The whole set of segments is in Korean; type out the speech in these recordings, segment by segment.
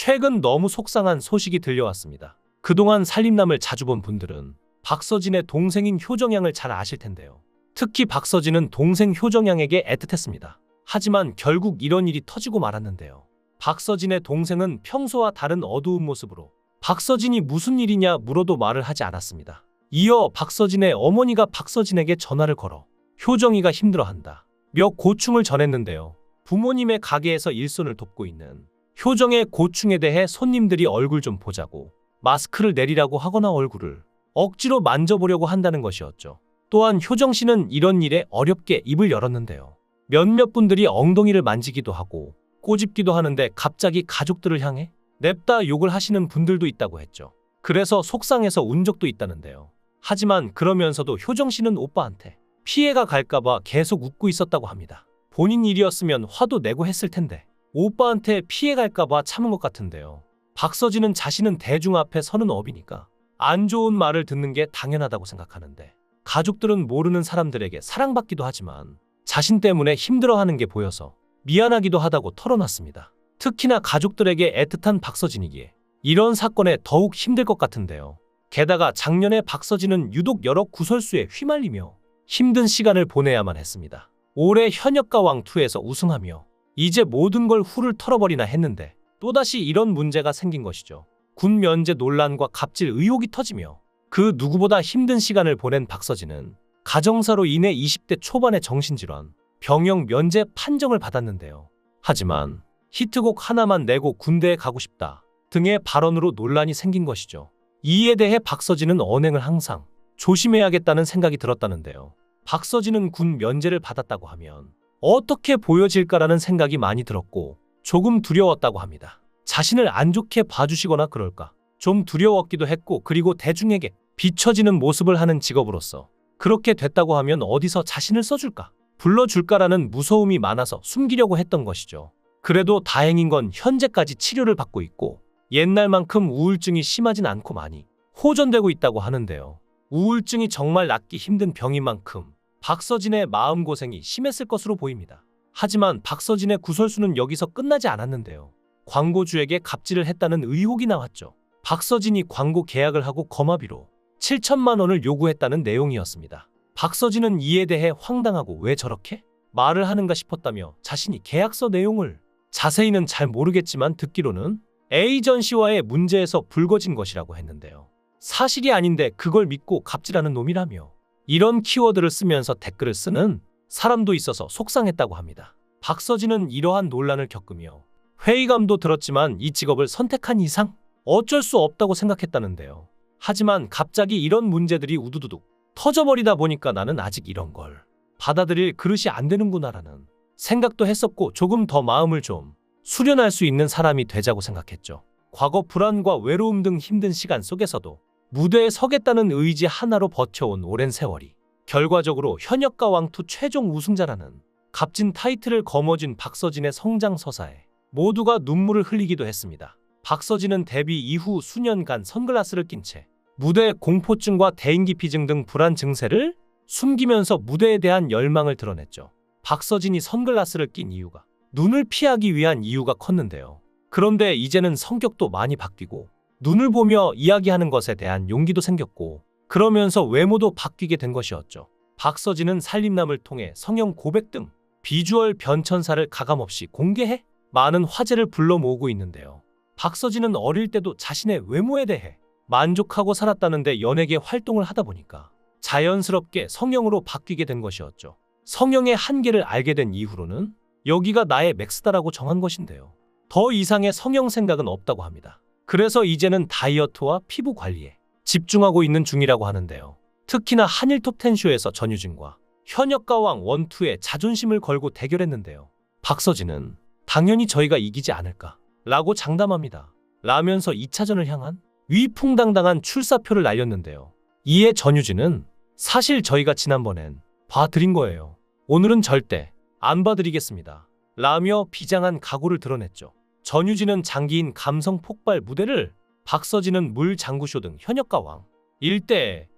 최근 너무 속상한 소식이 들려왔습니다. 그동안 살림남을 자주 본 분들은 박서진의 동생인 효정양을 잘 아실 텐데요. 특히 박서진은 동생 효정양에게 애틋했습니다. 하지만 결국 이런 일이 터지고 말았는데요. 박서진의 동생은 평소와 다른 어두운 모습으로 박서진이 무슨 일이냐 물어도 말을 하지 않았습니다. 이어 박서진의 어머니가 박서진에게 전화를 걸어 효정이가 힘들어한다 며 고충을 전했는데요. 부모님의 가게에서 일손을 돕고 있는 효정의 고충에 대해 손님들이 얼굴 좀 보자고 마스크를 내리라고 하거나 얼굴을 억지로 만져보려고 한다는 것이었죠. 또한 효정 씨는 이런 일에 어렵게 입을 열었는데요. 몇몇 분들이 엉덩이를 만지기도 하고 꼬집기도 하는데 갑자기 가족들을 향해 냅다 욕을 하시는 분들도 있다고 했죠. 그래서 속상해서 운 적도 있다는데요. 하지만 그러면서도 효정 씨는 오빠한테 피해가 갈까봐 계속 웃고 있었다고 합니다. 본인 일이었으면 화도 내고 했을 텐데 오빠한테 피해 갈까봐 참은 것 같은데요. 박서진은 자신은 대중 앞에 서는 업이니까 안 좋은 말을 듣는 게 당연하다고 생각하는데 가족들은 모르는 사람들에게 사랑받기도 하지만 자신 때문에 힘들어하는 게 보여서 미안하기도 하다고 털어놨습니다. 특히나 가족들에게 애틋한 박서진이기에 이런 사건에 더욱 힘들 것 같은데요. 게다가 작년에 박서진은 유독 여러 구설수에 휘말리며 힘든 시간을 보내야만 했습니다. 올해 현역가왕2에서 우승하며 이제 모든 걸 훌을 털어버리나 했는데 또다시 이런 문제가 생긴 것이죠. 군 면제 논란과 갑질 의혹이 터지며 그 누구보다 힘든 시간을 보낸 박서진은 가정사로 인해 20대 초반의 정신질환, 병역 면제 판정을 받았는데요. 하지만 히트곡 하나만 내고 군대에 가고 싶다 등의 발언으로 논란이 생긴 것이죠. 이에 대해 박서진은 언행을 항상 조심해야겠다는 생각이 들었다는데요. 박서진은 군 면제를 받았다고 하면 어떻게 보여질까라는 생각이 많이 들었고 조금 두려웠다고 합니다. 자신을 안 좋게 봐주시거나 그럴까 좀 두려웠기도 했고 그리고 대중에게 비춰지는 모습을 하는 직업으로서 그렇게 됐다고 하면 어디서 자신을 써줄까 불러줄까라는 무서움이 많아서 숨기려고 했던 것이죠. 그래도 다행인 건 현재까지 치료를 받고 있고 옛날만큼 우울증이 심하진 않고 많이 호전되고 있다고 하는데요. 우울증이 정말 낫기 힘든 병인 만큼 박서진의 마음고생이 심했을 것으로 보입니다. 하지만 박서진의 구설수는 여기서 끝나지 않았는데요. 광고주에게 갑질을 했다는 의혹이 나왔죠. 박서진이 광고 계약을 하고 거마비로 7천만 원을 요구했다는 내용이었습니다. 박서진은 이에 대해 황당하고 왜 저렇게 말을 하는가 싶었다며 자신이 계약서 내용을 자세히는 잘 모르겠지만 듣기로는 에이전시와의 문제에서 불거진 것이라고 했는데요. 사실이 아닌데 그걸 믿고 갑질하는 놈이라며 이런 키워드를 쓰면서 댓글을 쓰는 사람도 있어서 속상했다고 합니다. 박서진은 이러한 논란을 겪으며 회의감도 들었지만 이 직업을 선택한 이상 어쩔 수 없다고 생각했다는데요. 하지만 갑자기 이런 문제들이 우두두둑 터져버리다 보니까 나는 아직 이런 걸 받아들일 그릇이 안 되는구나라는 생각도 했었고 조금 더 마음을 좀 수련할 수 있는 사람이 되자고 생각했죠. 과거 불안과 외로움 등 힘든 시간 속에서도 무대에 서겠다는 의지 하나로 버텨온 오랜 세월이 결과적으로 현역가왕2 최종 우승자라는 값진 타이틀을 거머쥔 박서진의 성장서사에 모두가 눈물을 흘리기도 했습니다. 박서진은 데뷔 이후 수년간 선글라스를 낀 채 무대 공포증과 대인기피증 등 불안 증세를 숨기면서 무대에 대한 열망을 드러냈죠. 박서진이 선글라스를 낀 이유가 눈을 피하기 위한 이유가 컸는데요. 그런데 이제는 성격도 많이 바뀌고 눈을 보며 이야기하는 것에 대한 용기도 생겼고 그러면서 외모도 바뀌게 된 것이었죠. 박서진은 살림남을 통해 성형 고백 등 비주얼 변천사를 가감없이 공개해 많은 화제를 불러 모으고 있는데요. 박서진은 어릴 때도 자신의 외모에 대해 만족하고 살았다는데 연예계 활동을 하다 보니까 자연스럽게 성형으로 바뀌게 된 것이었죠. 성형의 한계를 알게 된 이후로는 여기가 나의 맥스다라고 정한 것인데요. 더 이상의 성형 생각은 없다고 합니다. 그래서 이제는 다이어트와 피부 관리에 집중하고 있는 중이라고 하는데요. 특히나 한일 톱10쇼에서 전유진과 현역가왕 1, 2의 자존심을 걸고 대결했는데요. 박서진은 당연히 저희가 이기지 않을까 라고 장담합니다. 라면서 2차전을 향한 위풍당당한 출사표를 날렸는데요. 이에 전유진은 사실 저희가 지난번엔 봐드린 거예요. 오늘은 절대 안 봐드리겠습니다. 라며 비장한 각오를 드러냈죠. 전유진은 장기인 감성 폭발 무대를 박서진은 물장구쇼 등 현역가왕 1대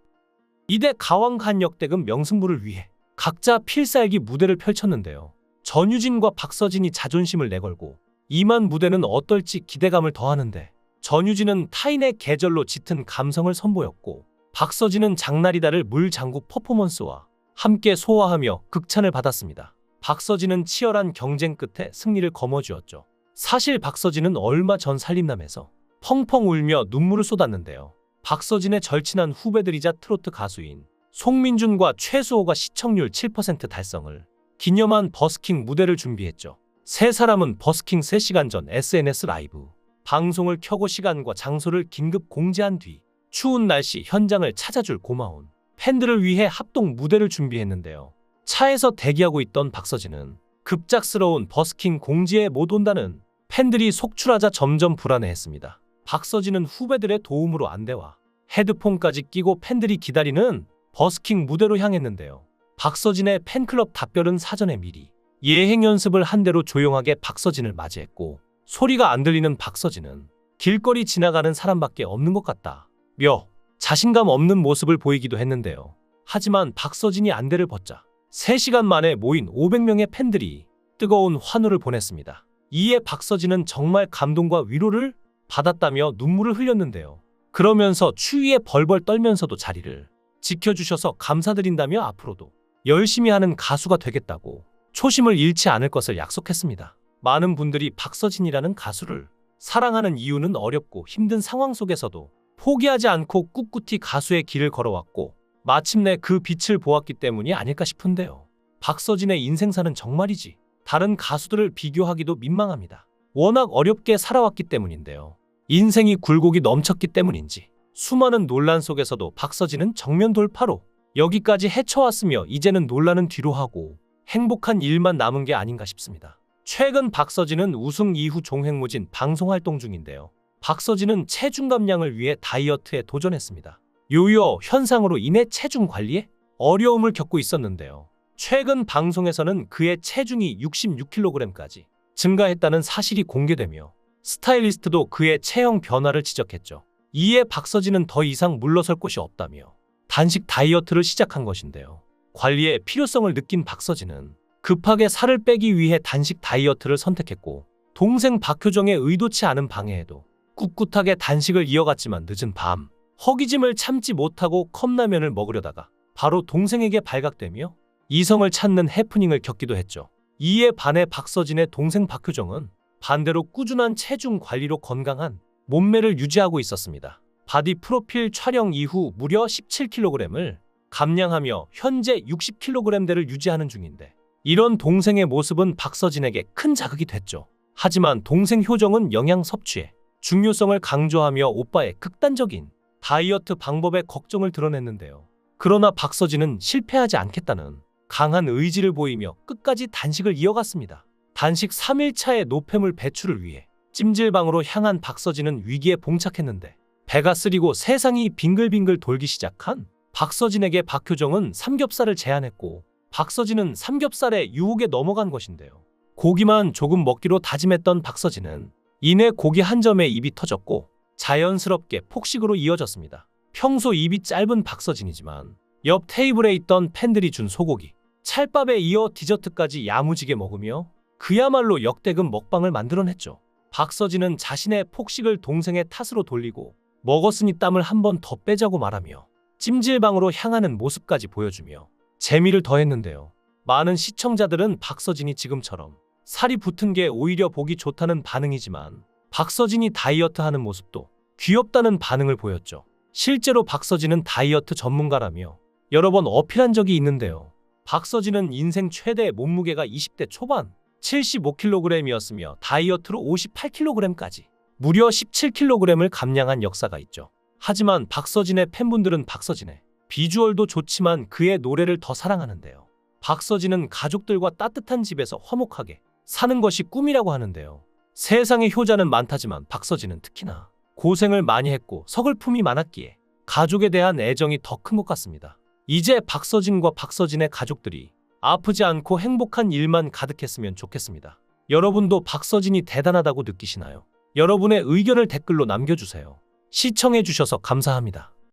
2대 가왕 간 역대급 명승부를 위해 각자 필살기 무대를 펼쳤는데요. 전유진과 박서진이 자존심을 내걸고 이만 무대는 어떨지 기대감을 더하는데 전유진은 타인의 계절로 짙은 감성을 선보였고 박서진은 장날이다를 물장구 퍼포먼스와 함께 소화하며 극찬을 받았습니다. 박서진은 치열한 경쟁 끝에 승리를 거머쥐었죠. 사실 박서진은 얼마 전 살림남에서 펑펑 울며 눈물을 쏟았는데요. 박서진의 절친한 후배들이자 트로트 가수인 송민준과 최수호가 시청률 7% 달성을 기념한 버스킹 무대를 준비했죠. 세 사람은 버스킹 3시간 전 SNS 라이브 방송을 켜고 시간과 장소를 긴급 공지한 뒤 추운 날씨 현장을 찾아줄 고마운 팬들을 위해 합동 무대를 준비했는데요. 차에서 대기하고 있던 박서진은 급작스러운 버스킹 공지에 못 온다는 팬들이 속출하자 점점 불안해했습니다. 박서진은 후배들의 도움으로 안대와 헤드폰까지 끼고 팬들이 기다리는 버스킹 무대로 향했는데요. 박서진의 팬클럽 답변은 사전에 미리 예행 연습을 한 대로 조용하게 박서진을 맞이했고 소리가 안 들리는 박서진은 길거리 지나가는 사람밖에 없는 것 같다 며 자신감 없는 모습을 보이기도 했는데요. 하지만 박서진이 안대를 벗자 3시간 만에 모인 500명의 팬들이 뜨거운 환호를 보냈습니다. 이에 박서진은 정말 감동과 위로를 받았다며 눈물을 흘렸는데요. 그러면서 추위에 벌벌 떨면서도 자리를 지켜주셔서 감사드린다며 앞으로도 열심히 하는 가수가 되겠다고 초심을 잃지 않을 것을 약속했습니다. 많은 분들이 박서진이라는 가수를 사랑하는 이유는 어렵고 힘든 상황 속에서도 포기하지 않고 꿋꿋이 가수의 길을 걸어왔고 마침내 그 빛을 보았기 때문이 아닐까 싶은데요. 박서진의 인생사는 정말이지 다른 가수들을 비교하기도 민망합니다. 워낙 어렵게 살아왔기 때문인데요. 인생이 굴곡이 넘쳤기 때문인지 수많은 논란 속에서도 박서진은 정면 돌파로 여기까지 헤쳐왔으며 이제는 논란은 뒤로 하고 행복한 일만 남은 게 아닌가 싶습니다. 최근 박서진은 우승 이후 종횡무진 방송활동 중인데요. 박서진은 체중 감량을 위해 다이어트에 도전했습니다. 요요 현상으로 인해 체중 관리에 어려움을 겪고 있었는데요. 최근 방송에서는 그의 체중이 66kg까지 증가했다는 사실이 공개되며 스타일리스트도 그의 체형 변화를 지적했죠. 이에 박서진은 더 이상 물러설 곳이 없다며 단식 다이어트를 시작한 것인데요. 관리의 필요성을 느낀 박서진은 급하게 살을 빼기 위해 단식 다이어트를 선택했고 동생 박효정의 의도치 않은 방해에도 꿋꿋하게 단식을 이어갔지만 늦은 밤 허기짐을 참지 못하고 컵라면을 먹으려다가 바로 동생에게 발각되며 이성을 찾는 해프닝을 겪기도 했죠. 이에 반해 박서진의 동생 박효정은 반대로 꾸준한 체중 관리로 건강한 몸매를 유지하고 있었습니다. 바디 프로필 촬영 이후 무려 17kg을 감량하며 현재 60kg대를 유지하는 중인데 이런 동생의 모습은 박서진에게 큰 자극이 됐죠. 하지만 동생 효정은 영양 섭취에 중요성을 강조하며 오빠의 극단적인 다이어트 방법에 걱정을 드러냈는데요. 그러나 박서진은 실패하지 않겠다는 강한 의지를 보이며 끝까지 단식을 이어갔습니다. 단식 3일차의 노폐물 배출을 위해 찜질방으로 향한 박서진은 위기에 봉착했는데 배가 쓰리고 세상이 빙글빙글 돌기 시작한 박서진에게 박효정은 삼겹살을 제안했고 박서진은 삼겹살의 유혹에 넘어간 것인데요. 고기만 조금 먹기로 다짐했던 박서진은 이내 고기 한 점에 입이 터졌고 자연스럽게 폭식으로 이어졌습니다. 평소 입이 짧은 박서진이지만 옆 테이블에 있던 팬들이 준 소고기, 찰밥에 이어 디저트까지 야무지게 먹으며 그야말로 역대급 먹방을 만들어냈죠. 박서진은 자신의 폭식을 동생의 탓으로 돌리고 먹었으니 땀을 한 번 더 빼자고 말하며 찜질방으로 향하는 모습까지 보여주며 재미를 더했는데요. 많은 시청자들은 박서진이 지금처럼 살이 붙은 게 오히려 보기 좋다는 반응이지만 박서진이 다이어트하는 모습도 귀엽다는 반응을 보였죠. 실제로 박서진은 다이어트 전문가라며 여러 번 어필한 적이 있는데요. 박서진은 인생 최대 몸무게가 20대 초반 75kg이었으며 다이어트로 58kg까지 무려 17kg을 감량한 역사가 있죠. 하지만 박서진의 팬분들은 박서진의 비주얼도 좋지만 그의 노래를 더 사랑하는데요. 박서진은 가족들과 따뜻한 집에서 화목하게 사는 것이 꿈이라고 하는데요. 세상에 효자는 많다지만 박서진은 특히나 고생을 많이 했고 서글픔이 많았기에 가족에 대한 애정이 더 큰 것 같습니다. 이제 박서진과 박서진의 가족들이 아프지 않고 행복한 일만 가득했으면 좋겠습니다. 여러분도 박서진이 대단하다고 느끼시나요? 여러분의 의견을 댓글로 남겨주세요. 시청해주셔서 감사합니다.